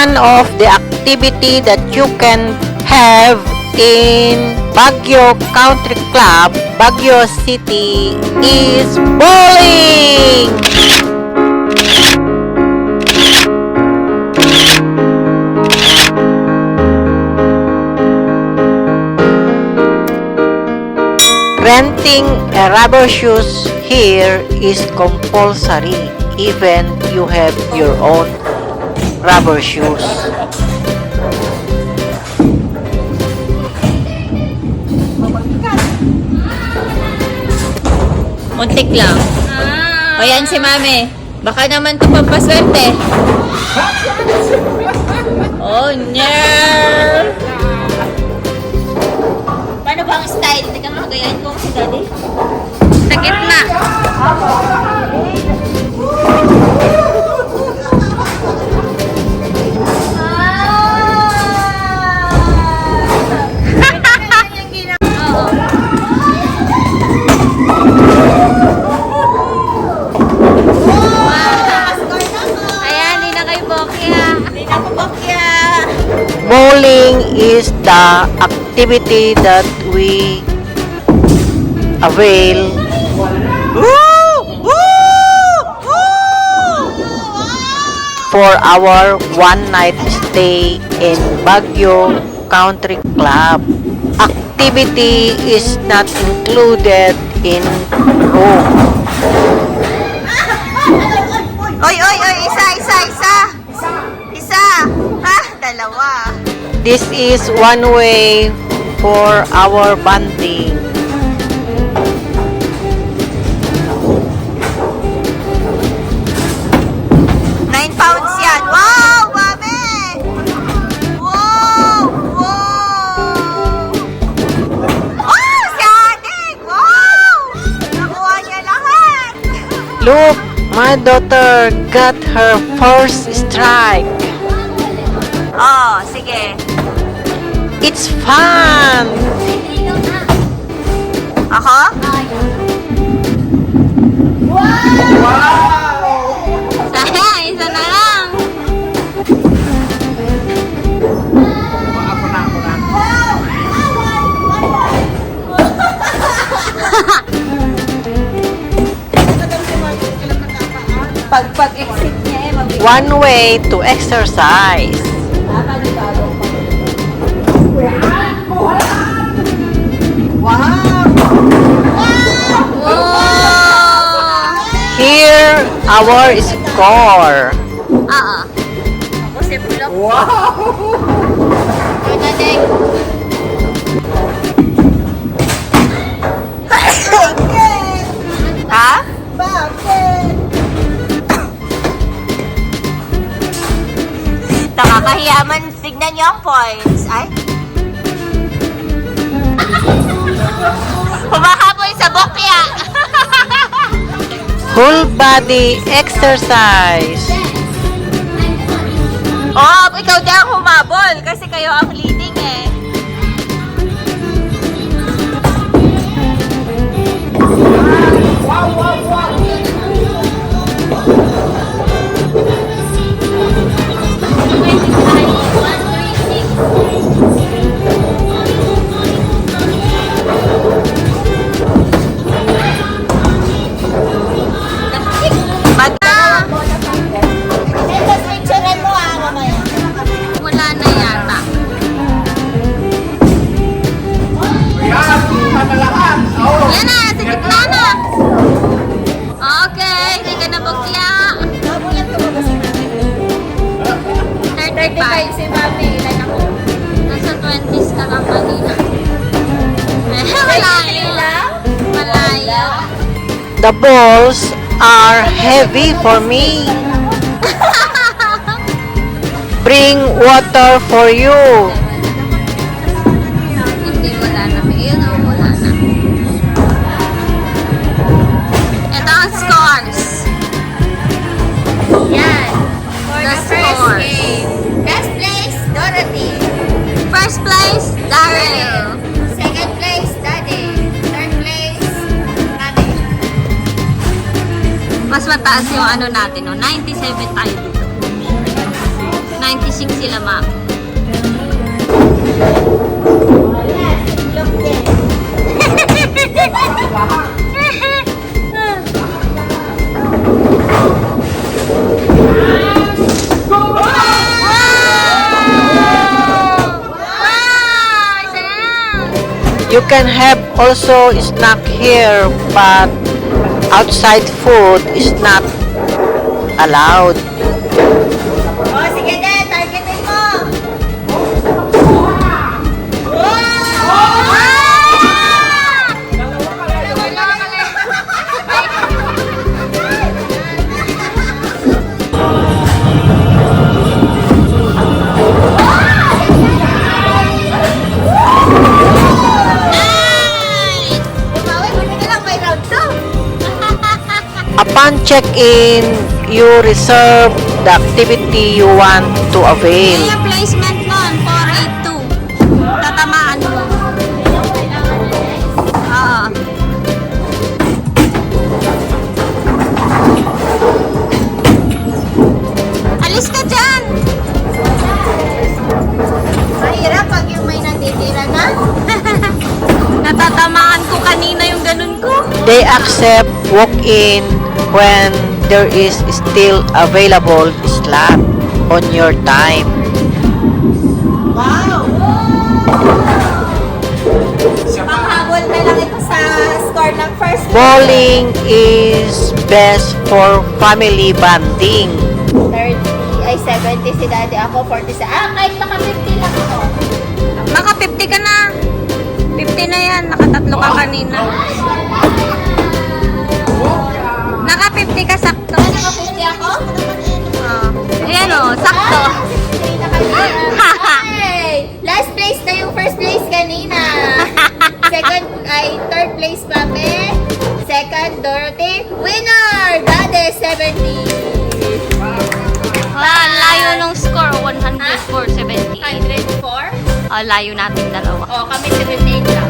one of the activity that you can have in Baguio Country Club, Baguio City is bowling! Renting a rubber shoes here is compulsory, even you have your own rubber shoes. Muntik lang. O yan si Mami. Baka naman ito pampaswerte. Oh, no! Paano ba ang style? Teka mo, gayahin ko si Daddy. Sa gitna. Bowling is the activity that we avail for our one-night stay in Baguio Country Club. Activity is not included in room. Oy! Isa! Ha? Dalawa. This is one way for our bonding. £9 yan. Wow! Mami! Wow! Oh! Si Adik! Wow! Nakuha niya lahat! Look, my daughter got her first strike. Oh, sige. It's fun! Ako? Sayang, isa na lang. Pag-exit niya mabigat. One way to exercise. Here, our score. Ako si Bulok. Ito na, Dek. Ha? Bakit? Nakakahiyaman. Tignan niyo ang points. Ay. Humakapoy sa bokya. Whole body exercise. Oh, ikaw din ang humabol kasi kayo ang leading eh. Wala na yata. Yan na, sa gitna na. Okay, hindi ka na bukya. 35 si Mami, ilan ako? Nasa 20s ka lang kanina. Malayo. The balls are heavy for me. Bring water for you. Hindi, wala na. Ayun na, wala na. Ito ang scores. Yan. For the first game. Best place, Dorothy. First place, Daryl. Second place, Daddy. Third place, Mami. Mas mataas yung ano natin, no? 97 tayo dito. 96 sila, ma'am. You can have also snack here, but outside food is not allowed. Oh, sige din. Targetin mo. Upon check-in, you reserve the activity you want to avail. Yung placement nun, 482. Tatamaan mo. Oo. Alis ka dyan! Mahirap pag yung may natitira na. Natatamaan ko kanina yung ganun ko. They accept walk-in when there is still available slot on your time. Wow! Panghabol na lang ito sa score ng first Bowling is best for family bonding. 30, ay 70 si daddy. Ako 40 sa... kahit naka 50 lang ako. Naka 50 ka na. 50 na yan. Nakatatlo ka kanina. Naka 50 ka sakto. Naka 50 ako? Ayan o, sakto. Okay. Last place na yung first place kanina. Second, ay third place Pape. Second, Dorothy. Winner! Dade, 70. Layo nung score, 104, 78. 104? Layo natin dalawa. Oh, kami 78 lang.